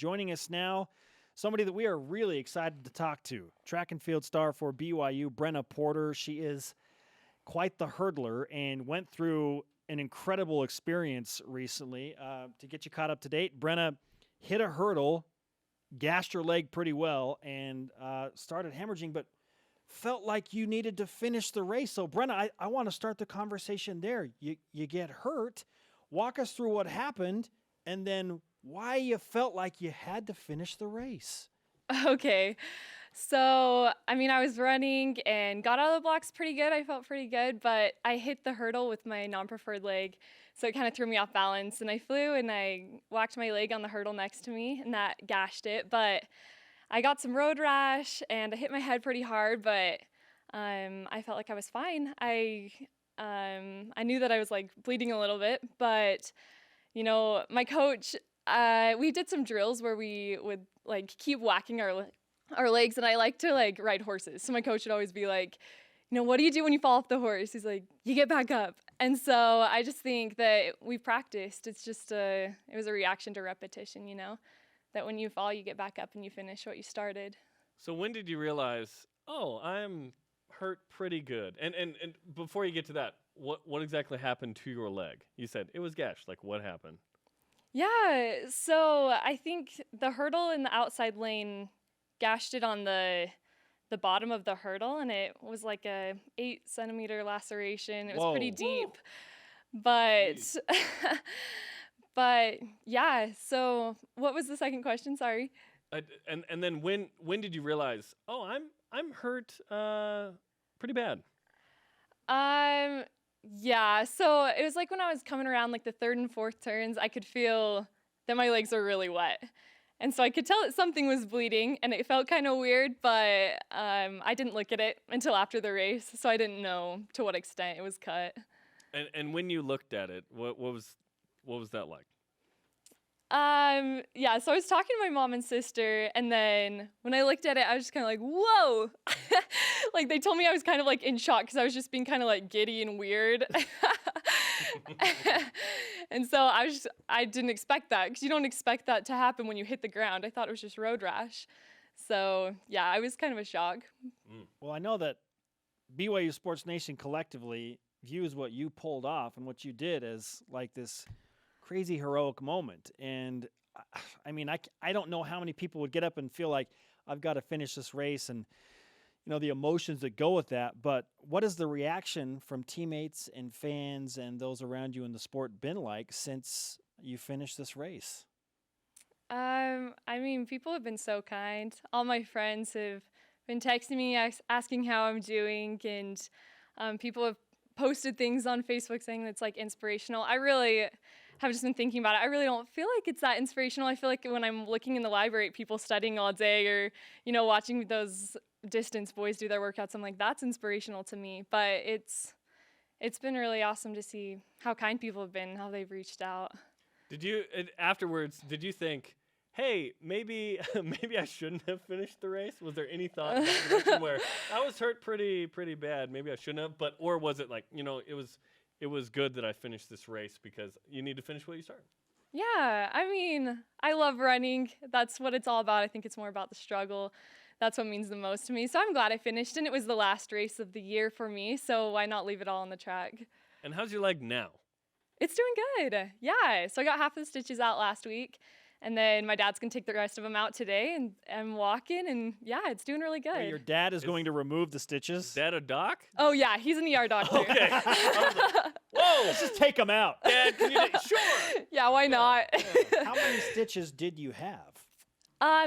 Joining us now, somebody that we are really excited to talk to, track and field star for BYU, Brenna Porter. She is quite the hurdler and went through an incredible experience recently. To get you caught up to date, Brenna hit a hurdle, gashed her leg pretty well, and started hemorrhaging, but felt like you needed to finish the race. So, Brenna, I want to start the conversation there. You get hurt. Walk us through what happened, and then why you felt like you had to finish the race. Okay. So, I was running and got out of the blocks pretty good. I felt pretty good, but I hit the hurdle with my non-preferred leg. So it kind of threw me off balance, and I flew and I whacked my leg on the hurdle next to me, and that gashed it. But I got some road rash and I hit my head pretty hard, but I felt like I was fine. I knew that I was like bleeding a little bit, but my coach, we did some drills where we would like keep whacking our legs, and I like to like ride horses. So my coach would always be like, what do you do when you fall off the horse? He's like, you get back up. And so I just think that we practiced. It's just it was a reaction to repetition, that when you fall, you get back up and you finish what you started. So when did you realize, oh, I'm hurt pretty good? And before you get to that, what exactly happened to your leg? You said it was gashed. Like, what happened? Yeah, so I think the hurdle in the outside lane gashed it on the bottom of the hurdle, and it was like a 8-centimeter laceration. It was pretty deep. But but yeah, so what was the second question? Sorry. And then when did you realize, oh, I'm hurt pretty bad? Yeah, so it was like when I was coming around like the third and fourth turns, I could feel that my legs were really wet. And so I could tell that something was bleeding, and it felt kind of weird, but I didn't look at it until after the race, so I didn't know to what extent it was cut. And when you looked at it, what was that like? Yeah, so I was talking to my mom and sister, and then when I looked at it, I was just kind of like, whoa! Like, they told me I was kind of like in shock because I was just being kind of like giddy and weird. And so I didn't expect that, because you don't expect that to happen when you hit the ground. I thought it was just road rash. So yeah, I was kind of a shock. Well, I know that BYU Sports Nation collectively views what you pulled off and what you did as like this crazy heroic moment. And I don't know how many people would get up and feel like I've got to finish this race, and the emotions that go with that. But what has the reaction from teammates and fans and those around you in the sport been like since you finished this race? People have been so kind. All my friends have been texting me, asking how I'm doing, and people have posted things on Facebook saying that's like inspirational. I really have just been thinking about it. I really don't feel like it's that inspirational. I feel like when I'm looking in the library at people studying all day, or watching those distance boys do their workouts, I'm like, that's inspirational to me. But it's been really awesome to see how kind people have been, how they've reached out. Did you think, hey, maybe I shouldn't have finished the race? Was there any thought in that direction where I was hurt pretty bad, maybe I shouldn't have? Or was it like, it was good that I finished this race because you need to finish what you started? Yeah, I love running. That's what it's all about. I think it's more about the struggle. That's what means the most to me. So I'm glad I finished, and it was the last race of the year for me, so why not leave it all on the track? And how's your leg now? It's doing good. Yeah, so I got half of the stitches out last week, and then my dad's going to take the rest of them out today, and I'm walking, and yeah, it's doing really good. Your dad is going to remove the stitches? Is that a doc? Oh, yeah, he's an ER doctor. Okay. Whoa! Let's just take them out. Dad, can you Sure! Yeah, why not? How many stitches did you have?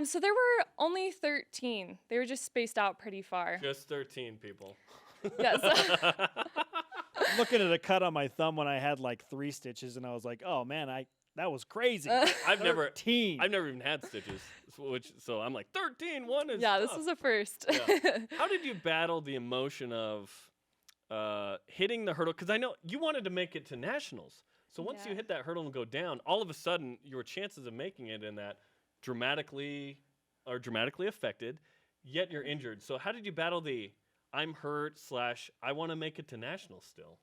So there were only 13. They were just spaced out pretty far. Just 13 people. Yes. I'm looking at a cut on my thumb when I had like 3 stitches, and I was like, oh man, that was crazy. I've never even had stitches, so I'm like 13. One is yeah, tough. this was a first. Yeah. How did you battle the emotion of hitting the hurdle? Because I know you wanted to make it to nationals. So once you hit that hurdle and go down, all of a sudden your chances of making it in that dramatically affected, yet you're injured. So how did you battle the I'm hurt / I want to make it to nationals still?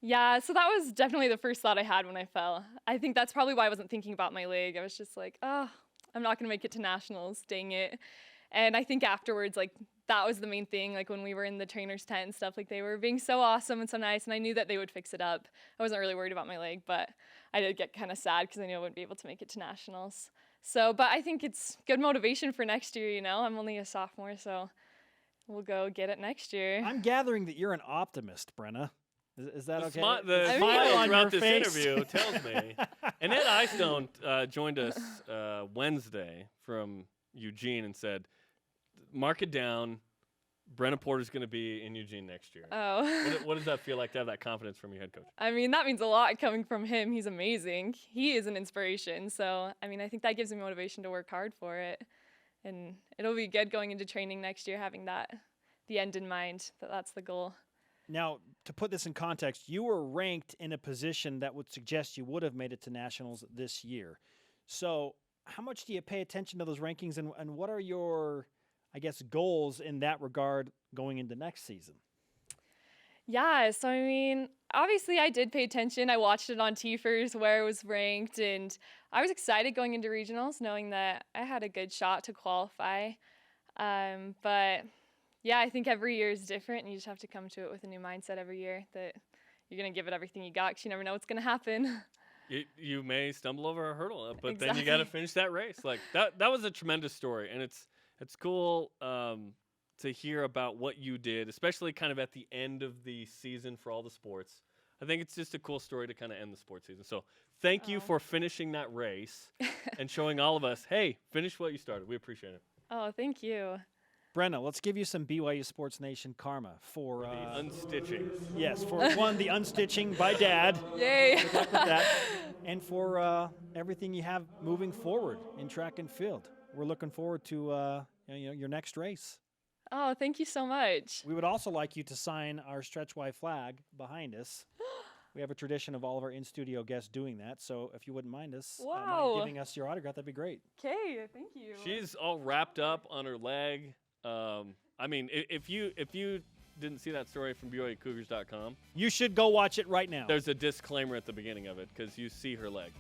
Yeah, so that was definitely the first thought I had when I fell. I think that's probably why I wasn't thinking about my leg. I was just like, oh, I'm not going to make it to nationals, dang it. And I think afterwards, like, that was the main thing. Like, when we were in the trainer's tent and stuff, like, they were being so awesome and so nice, and I knew that they would fix it up. I wasn't really worried about my leg, but I did get kind of sad because I knew I wouldn't be able to make it to nationals. So, but I think it's good motivation for next year, you know. I'm only a sophomore, so we'll go get it next year. I'm gathering that you're an optimist, Brenna. Is that okay? The I smile mean- throughout this face. interview tells me. And Ed Eyestone joined us Wednesday from Eugene and said, mark it down. Brenna Porter's going to be in Eugene next year. Oh. What does that feel like to have that confidence from your head coach? I mean, that means a lot coming from him. He's amazing. He is an inspiration. So, I mean, I think that gives me motivation to work hard for it. And it'll be good going into training next year, having the end in mind, that's the goal. Now, to put this in context, you were ranked in a position that would suggest you would have made it to nationals this year. So how much do you pay attention to those rankings, and what are your, I guess, goals in that regard going into next season? Yeah, so I mean, obviously I did pay attention. I watched it on TFers where it was ranked, and I was excited going into regionals knowing that I had a good shot to qualify. But yeah, I think every year is different, and you just have to come to it with a new mindset every year that you're going to give it everything you got because you never know what's going to happen. You may stumble over a hurdle, but Exactly. then you got to finish that race. Like that was a tremendous story, and it's cool to hear about what you did, especially kind of at the end of the season for all the sports. I think it's just a cool story to kind of end the sports season. So thank you for finishing that race and showing all of us, hey, finish what you started. We appreciate it. Oh, thank you. Brenna, let's give you some BYU Sports Nation karma for The unstitching. yes, for one, the unstitching by Dad. Yay. Good luck with that. And for everything you have moving forward in track and field. We're looking forward to your next race. Oh, thank you so much. We would also like you to sign our Stretch Y flag behind us. We have a tradition of all of our in-studio guests doing that, so if you wouldn't mind us Wow. giving us your autograph, that'd be great. Okay, thank you. She's all wrapped up on her leg. I mean, if you didn't see that story from BYUCougars.com, You should go watch it right now. there's a disclaimer at the beginning of it because you see her leg,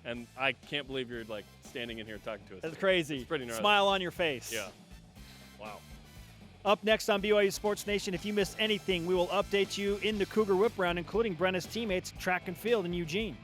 and I can't believe you're like standing in here talking to us. That's crazy. It's pretty gnarly. Smile on your face. Yeah. Wow. Up next on BYU Sports Nation, if you missed anything, we will update you in the Cougar Whip Round, including Brenna's teammates, track and field in Eugene.